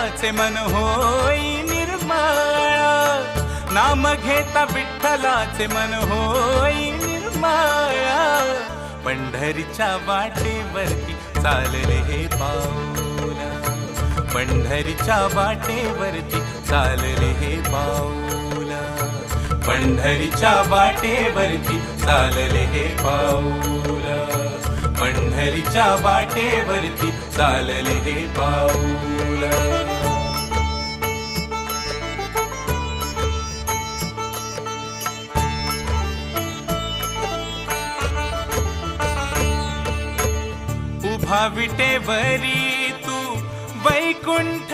विठ्ठलाचे मन होई निर्मळ, नाम घेता विठ्ठलाचे मन होई निर्मळ. पंढरीच्या वाटेवरती चालले हे पाऊल, पंढरीच्या वाटेवरती चालले हे पाऊल, पंढरीच्या वाटेवरती चालले हे पाऊल, पंढरीच्या वाटेवरती चालले हे पाऊल. उभा विटेवरी तू वैकुंठ